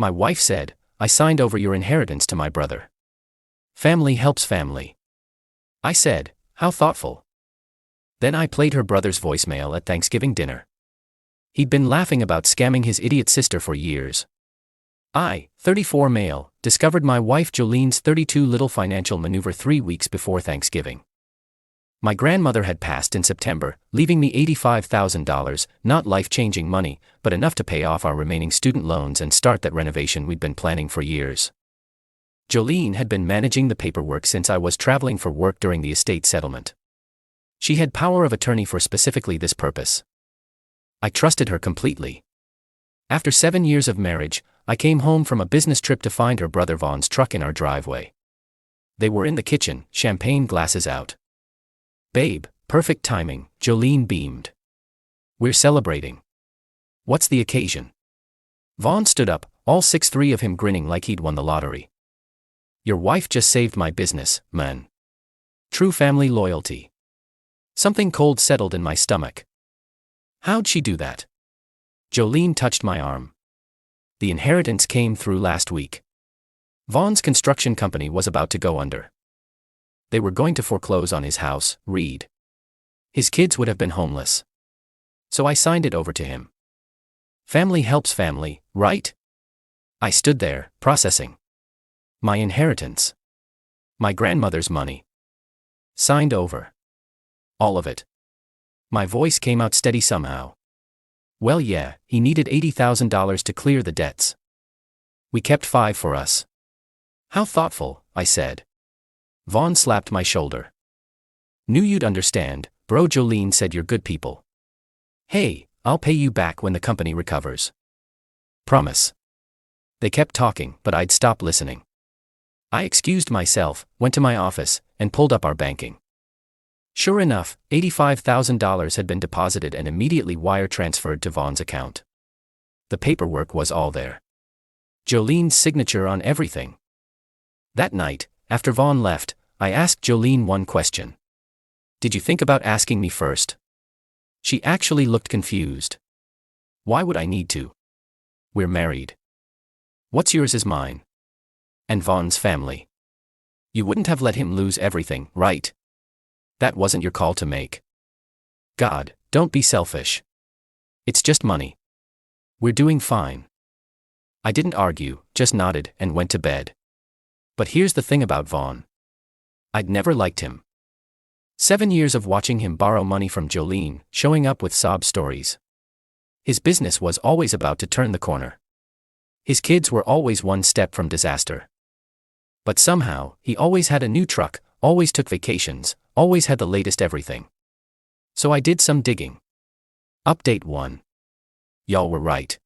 My wife said, I signed over your inheritance to my brother. Family helps family. I said, how thoughtful. Then I played her brother's voicemail at Thanksgiving dinner. He'd been laughing about scamming his idiot sister for years. I, 34 male, discovered my wife Jolene's 32 little financial maneuver 3 weeks before Thanksgiving. My grandmother had passed in September, leaving me $85,000, not life-changing money, but enough to pay off our remaining student loans and start that renovation we'd been planning for years. Jolene had been managing the paperwork since I was traveling for work during the estate settlement. She had power of attorney for specifically this purpose. I trusted her completely. After 7 years of marriage, I came home from a business trip to find her brother Vaughn's truck in our driveway. They were in the kitchen, champagne glasses out. Babe, perfect timing, Jolene beamed. We're celebrating. What's the occasion? Vaughn stood up, all 6'3" of him grinning like he'd won the lottery. Your wife just saved my business, man. True family loyalty. Something cold settled in my stomach. How'd she do that? Jolene touched my arm. The inheritance came through last week. Vaughn's construction company was about to go under. They were going to foreclose on his house, Reed. His kids would have been homeless. So I signed it over to him. Family helps family, right? I stood there, processing. My inheritance. My grandmother's money. Signed over. All of it. My voice came out steady somehow. Well, yeah, he needed $80,000 to clear the debts. We kept 5 for us. How thoughtful, I said. Vaughn slapped my shoulder. Knew you'd understand, bro. Jolene said you're good people. Hey, I'll pay you back when the company recovers. Promise. They kept talking, but I'd stopped listening. I excused myself, went to my office, and pulled up our banking. Sure enough, $85,000 had been deposited and immediately wire transferred to Vaughn's account. The paperwork was all there. Jolene's signature on everything. That night, after Vaughn left, I asked Jolene one question. Did you think about asking me first? She actually looked confused. Why would I need to? We're married. What's yours is mine. And Vaughn's family. You wouldn't have let him lose everything, right? That wasn't your call to make. God, don't be selfish. It's just money. We're doing fine. I didn't argue, just nodded and went to bed. But here's the thing about Vaughn. I'd never liked him. 7 years of watching him borrow money from Jolene, showing up with sob stories. His business was always about to turn the corner. His kids were always one step from disaster. But somehow, he always had a new truck, always took vacations, always had the latest everything. So I did some digging. Update 1. Y'all were right.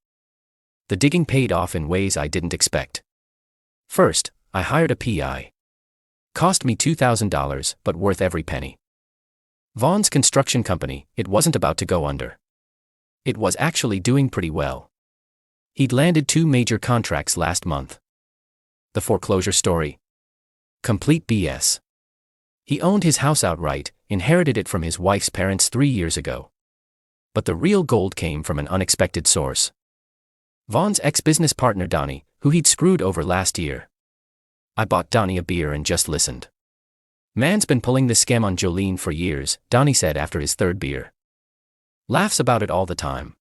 The digging paid off in ways I didn't expect. First, I hired a PI. Cost me $2,000, but worth every penny. Vaughn's construction company, it wasn't about to go under. It was actually doing pretty well. He'd landed 2 major contracts last month. The foreclosure story? Complete BS. He owned his house outright, inherited it from his wife's parents 3 years ago. But the real gold came from an unexpected source. Vaughn's ex-business partner Donnie, who he'd screwed over last year. I bought Donnie a beer and just listened. Man's been pulling this scam on Jolene for years, Donnie said after his 3rd beer. Laughs about it all the time.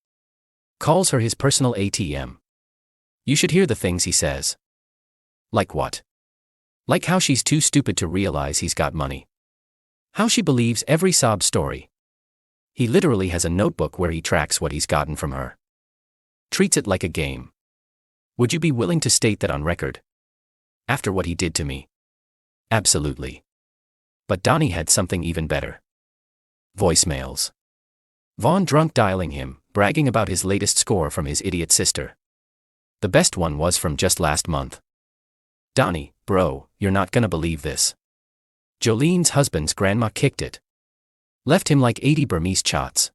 Calls her his personal ATM. You should hear the things he says. Like what? Like how she's too stupid to realize he's got money. How she believes every sob story. He literally has a notebook where he tracks what he's gotten from her. Treats it like a game. Would you be willing to state that on record? After what he did to me? Absolutely. But Donnie had something even better. Voicemails. Vaughn drunk dialing him, bragging about his latest score from his idiot sister. The best one was from just last month. Donnie, bro, you're not gonna believe this. Jolene's husband's grandma kicked it. Left him like 80 Burmese chots.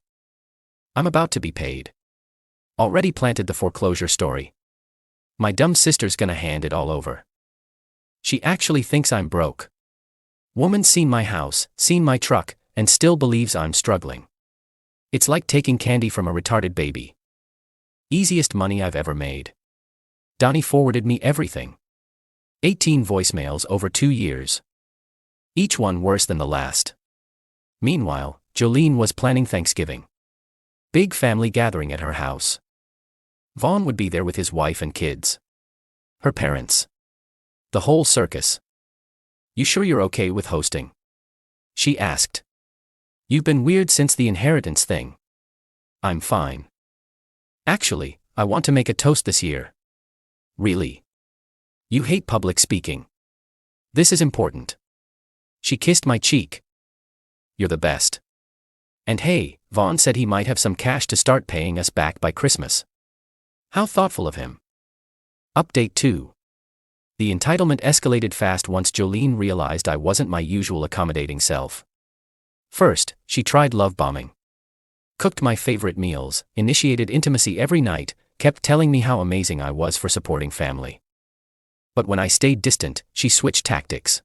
I'm about to be paid. Already planted the foreclosure story. My dumb sister's gonna hand it all over. She actually thinks I'm broke. Woman's seen my house, seen my truck, and still believes I'm struggling. It's like taking candy from a retarded baby. Easiest money I've ever made. Donnie forwarded me everything. 18 voicemails over 2 years. Each one worse than the last. Meanwhile, Jolene was planning Thanksgiving. Big family gathering at her house. Vaughn would be there with his wife and kids. Her parents. The whole circus. "You sure you're okay with hosting?" she asked. "You've been weird since the inheritance thing." "I'm fine. Actually, I want to make a toast this year." "Really? You hate public speaking." "This is important." She kissed my cheek. "You're the best. And hey, Vaughn said he might have some cash to start paying us back by Christmas." How thoughtful of him. Update 2. The entitlement escalated fast once Jolene realized I wasn't my usual accommodating self. First, she tried love bombing. Cooked my favorite meals, initiated intimacy every night, kept telling me how amazing I was for supporting family. But when I stayed distant, she switched tactics.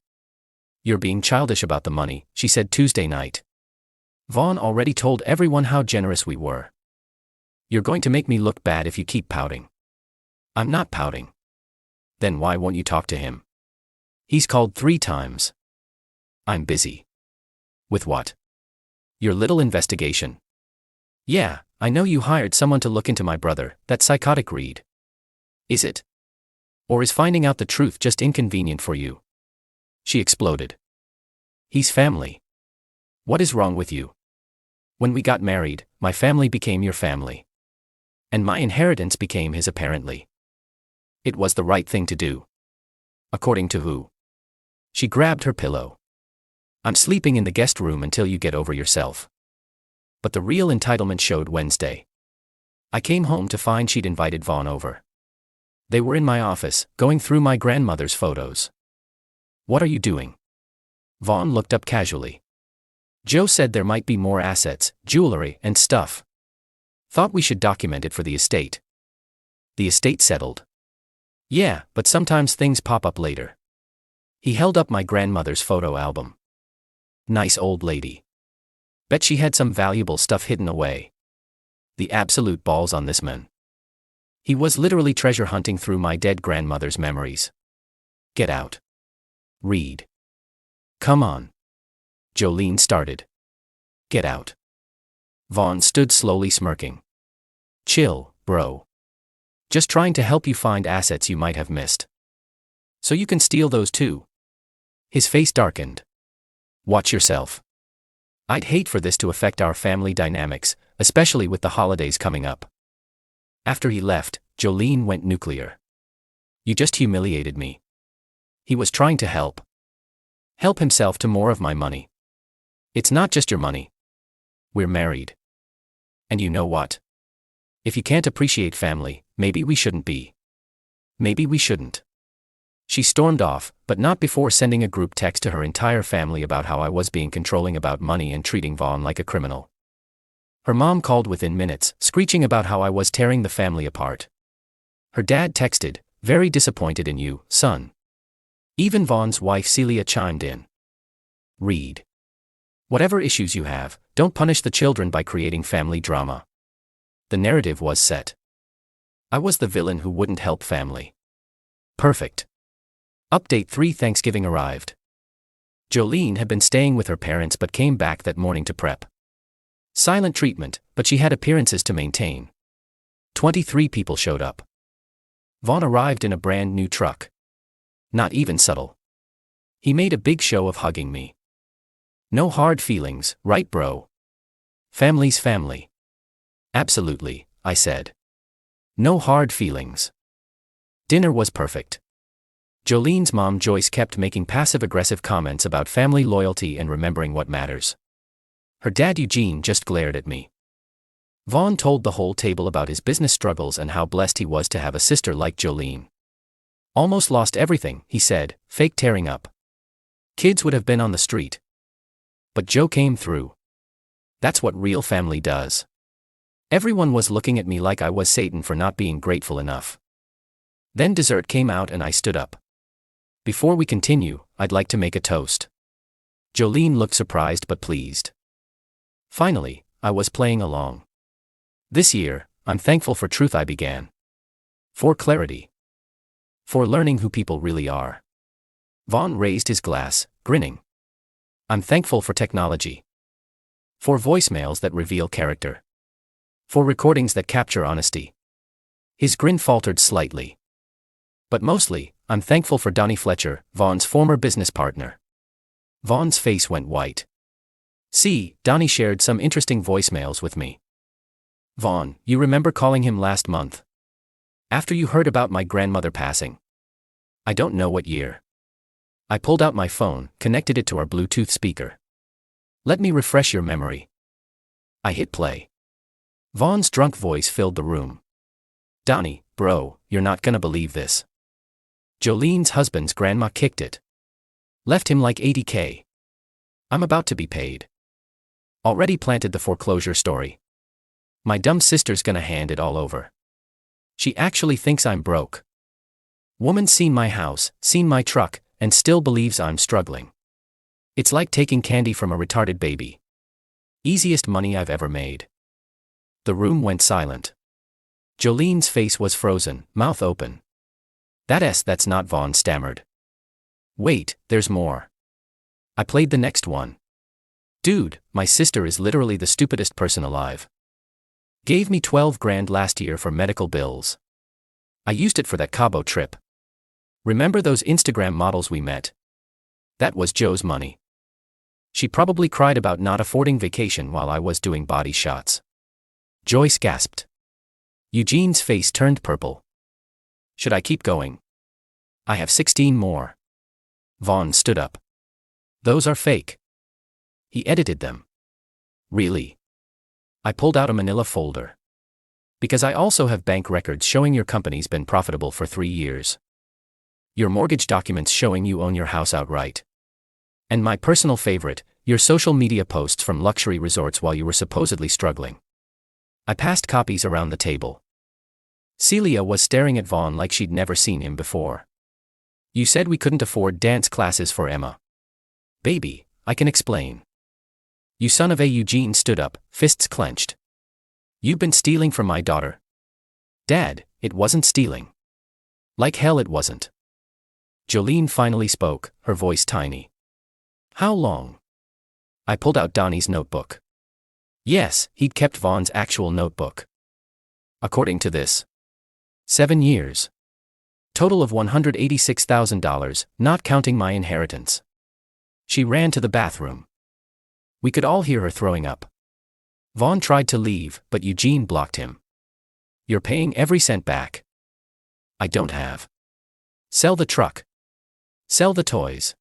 "You're being childish about the money," she said Tuesday night. "Vaughn already told everyone how generous we were. You're going to make me look bad if you keep pouting." "I'm not pouting." "Then why won't you talk to him?" "He's called 3 times. "I'm busy." "With what?" "Your little investigation." "Yeah, I know you hired someone to look into my brother, that psychotic Reed." "Is it? Or is finding out the truth just inconvenient for you?" She exploded. "He's family. What is wrong with you? When we got married, my family became your family. And my inheritance became his apparently. It was the right thing to do." "According to who?" She grabbed her pillow. "I'm sleeping in the guest room until you get over yourself." But the real entitlement showed Wednesday. I came home to find she'd invited Vaughn over. They were in my office, going through my grandmother's photos. "What are you doing?" Vaughn looked up casually. "Joe said there might be more assets, jewelry, and stuff. Thought we should document it for the estate." "The estate settled?" "Yeah, but sometimes things pop up later." He held up my grandmother's photo album. "Nice old lady. Bet she had some valuable stuff hidden away." The absolute balls on this man. He was literally treasure hunting through my dead grandmother's memories. "Get out. Reed. Come on." Jolene started. "Get out." Vaughn stood slowly smirking. "Chill, bro. Just trying to help you find assets you might have missed. So you can steal those too." His face darkened. "Watch yourself. I'd hate for this to affect our family dynamics, especially with the holidays coming up." After he left, Jolene went nuclear. "You just humiliated me." He was trying to help himself to more of my money. "It's not just your money. We're married. And you know what? If you can't appreciate family, maybe we shouldn't be. Maybe we shouldn't." She stormed off, but not before sending a group text to her entire family about how I was being controlling about money and treating Vaughn like a criminal. Her mom called within minutes, screeching about how I was tearing the family apart. Her dad texted, "Very disappointed in you, son." Even Vaughn's wife Celia chimed in. "Reed. Whatever issues you have, don't punish the children by creating family drama." The narrative was set. I was the villain who wouldn't help family. Perfect. Update 3. Thanksgiving arrived. Jolene had been staying with her parents but came back that morning to prep. Silent treatment, but she had appearances to maintain. 23 people showed up. Vaughn arrived in a brand new truck. Not even subtle. He made a big show of hugging me. "No hard feelings, right bro? Family's family." "Absolutely," I said. "No hard feelings." Dinner was perfect. Jolene's mom Joyce kept making passive-aggressive comments about family loyalty and remembering what matters. Her dad Eugene just glared at me. Vaughn told the whole table about his business struggles and how blessed he was to have a sister like Jolene. "Almost lost everything," he said, fake tearing up. "Kids would have been on the street. But Joe came through. That's what real family does." Everyone was looking at me like I was Satan for not being grateful enough. Then dessert came out and I stood up. "Before we continue, I'd like to make a toast." Jolene looked surprised but pleased. Finally, I was playing along. "This year, I'm thankful for truth," I began. "For clarity. For learning who people really are. Vaughn raised his glass, grinning. I'm thankful for technology. For voicemails that reveal character. For recordings that capture honesty. His grin faltered slightly. But mostly, I'm thankful for Donnie Fletcher, Vaughn's former business partner. Vaughn's face went white. See, Donnie shared some interesting voicemails with me. Vaughn, you remember calling him last month? After you heard about my grandmother passing. I don't know what year. I pulled out my phone, connected it to our Bluetooth speaker. Let me refresh your memory. I hit play. Vaughn's drunk voice filled the room. Donnie, bro, you're not gonna believe this. Jolene's husband's grandma kicked it. Left him like $80K. I'm about to be paid. Already planted the foreclosure story. My dumb sister's gonna hand it all over. She actually thinks I'm broke. Woman seen my house, seen my truck, and still believes I'm struggling. It's like taking candy from a retarded baby. Easiest money I've ever made. The room went silent. Jolene's face was frozen, mouth open. That's not, Vaughn stammered. Wait, there's more. I played the next one. Dude, my sister is literally the stupidest person alive. Gave me 12 grand last year for medical bills. I used it for that Cabo trip. Remember those Instagram models we met? That was Joe's money. She probably cried about not affording vacation while I was doing body shots. Joyce gasped. Eugene's face turned purple. Should I keep going? I have 16 more. Vaughn stood up. Those are fake. He edited them. Really? I pulled out a manila folder. Because I also have bank records showing your company's been profitable for 3 years. Your mortgage documents showing you own your house outright. And my personal favorite, your social media posts from luxury resorts while you were supposedly struggling. I passed copies around the table. Celia was staring at Vaughn like she'd never seen him before. You said we couldn't afford dance classes for Emma. Baby, I can explain. You son of a. Eugene stood up, fists clenched. You've been stealing from my daughter. Dad, it wasn't stealing. Like hell it wasn't. Jolene finally spoke, her voice tiny. How long? I pulled out Donnie's notebook. Yes, he'd kept Vaughn's actual notebook. According to this. 7 years. Total of $186,000, not counting my inheritance. She ran to the bathroom. We could all hear her throwing up. Vaughn tried to leave, but Eugene blocked him. You're paying every cent back. I don't have. Sell the truck. Sell the toys.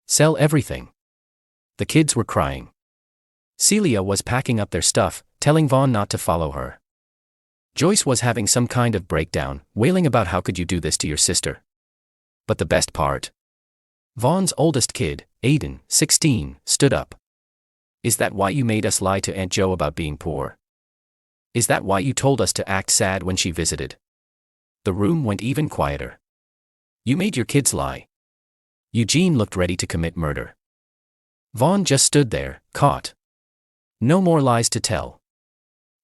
Sell everything. The kids were crying. Celia was packing up their stuff, telling Vaughn not to follow her. Joyce was having some kind of breakdown, wailing about how could you do this to your sister. But the best part. Vaughn's oldest kid, Aiden, 16, stood up. Is that why you made us lie to Aunt Jo about being poor? Is that why you told us to act sad when she visited? The room went even quieter. You made your kids lie. Eugene looked ready to commit murder. Vaughn just stood there, caught. No more lies to tell.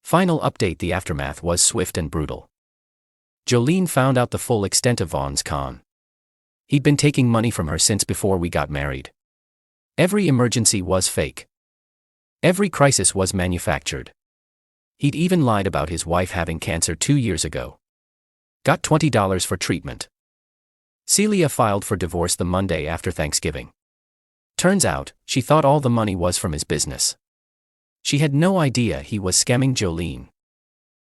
Final update: the aftermath was swift and brutal. Jolene found out the full extent of Vaughn's con. He'd been taking money from her since before we got married. Every emergency was fake. Every crisis was manufactured. He'd even lied about his wife having cancer 2 years ago. Got $20 for treatment. Celia filed for divorce the Monday after Thanksgiving. Turns out, she thought all the money was from his business. She had no idea he was scamming Jolene.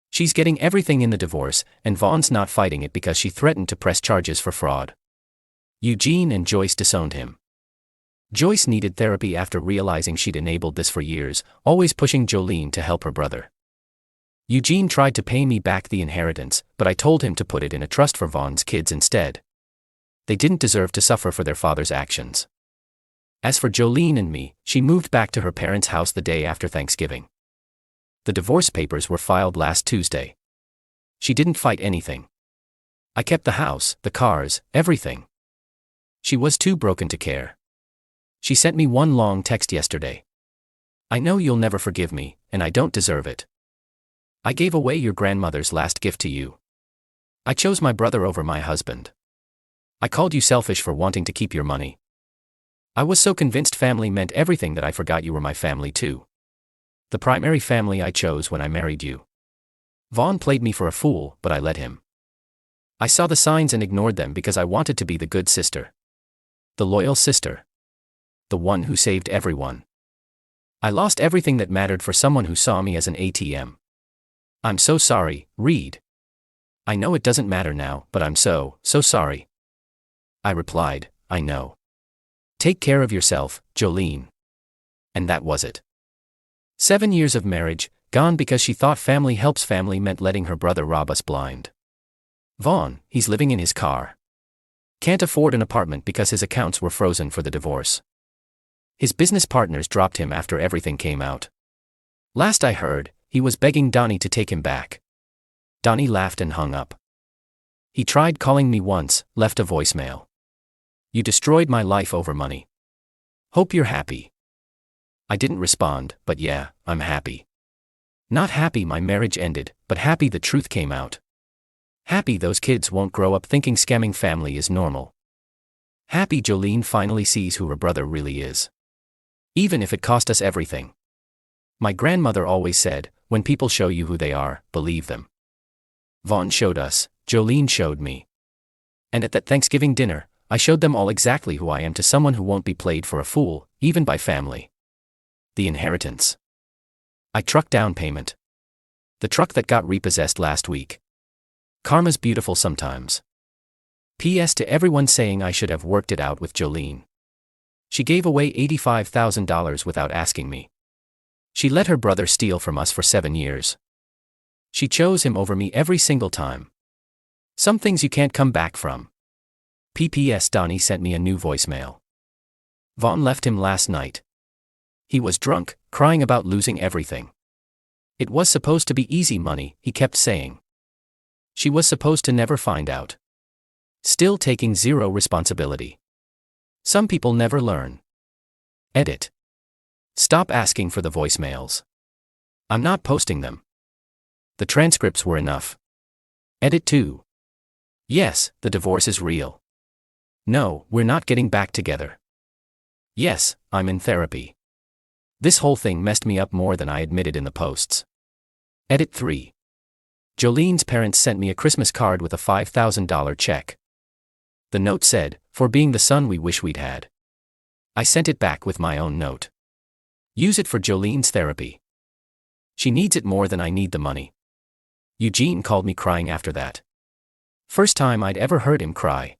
She's getting everything in the divorce, and Vaughn's not fighting it because she threatened to press charges for fraud. Eugene and Joyce disowned him. Joyce needed therapy after realizing she'd enabled this for years, always pushing Jolene to help her brother. Eugene tried to pay me back the inheritance, but I told him to put it in a trust for Vaughn's kids instead. They didn't deserve to suffer for their father's actions. As for Jolene and me, she moved back to her parents' house the day after Thanksgiving. The divorce papers were filed last Tuesday. She didn't fight anything. I kept the house, the cars, everything. She was too broken to care. She sent me one long text yesterday. I know you'll never forgive me, and I don't deserve it. I gave away your grandmother's last gift to you. I chose my brother over my husband. I called you selfish for wanting to keep your money. I was so convinced family meant everything that I forgot you were my family too. The primary family I chose when I married you. Vaughn played me for a fool, but I let him. I saw the signs and ignored them because I wanted to be the good sister. The loyal sister. The one who saved everyone. I lost everything that mattered for someone who saw me as an ATM. I'm so sorry, Reed. I know it doesn't matter now, but I'm so sorry. I replied, I know. Take care of yourself, Jolene. And that was it. 7 years of marriage, gone because she thought family helps family meant letting her brother rob us blind. Vaughn, he's living in his car. Can't afford an apartment because his accounts were frozen for the divorce. His business partners dropped him after everything came out. Last I heard, he was begging Donnie to take him back. Donnie laughed and hung up. He tried calling me once, left a voicemail. You destroyed my life over money. Hope you're happy. I didn't respond, but yeah, I'm happy. Not happy my marriage ended, but happy the truth came out. Happy those kids won't grow up thinking scamming family is normal. Happy Jolene finally sees who her brother really is. Even if it cost us everything. My grandmother always said, when people show you who they are, believe them. Vaughn showed us, Jolene showed me. And at that Thanksgiving dinner, I showed them all exactly who I am to someone who won't be played for a fool, even by family. The inheritance. I truck down payment. The truck that got repossessed last week. Karma's beautiful sometimes. P.S. to everyone saying I should have worked it out with Jolene. She gave away $85,000 without asking me. She let her brother steal from us for 7 years. She chose him over me every single time. Some things you can't come back from. P.P.S. Donnie sent me a new voicemail. Vaughn left him last night. He was drunk, crying about losing everything. It was supposed to be easy money, he kept saying. She was supposed to never find out. Still taking zero responsibility. Some people never learn. Edit. Stop asking for the voicemails. I'm not posting them. The transcripts were enough. Edit 2. Yes, the divorce is real. No, we're not getting back together. Yes, I'm in therapy. This whole thing messed me up more than I admitted in the posts. Edit 3. Jolene's parents sent me a Christmas card with a $5,000 check. The note said, for being the son we wish we'd had. I sent it back with my own note. Use it for Jolene's therapy. She needs it more than I need the money. Eugene called me crying after that. First time I'd ever heard him cry.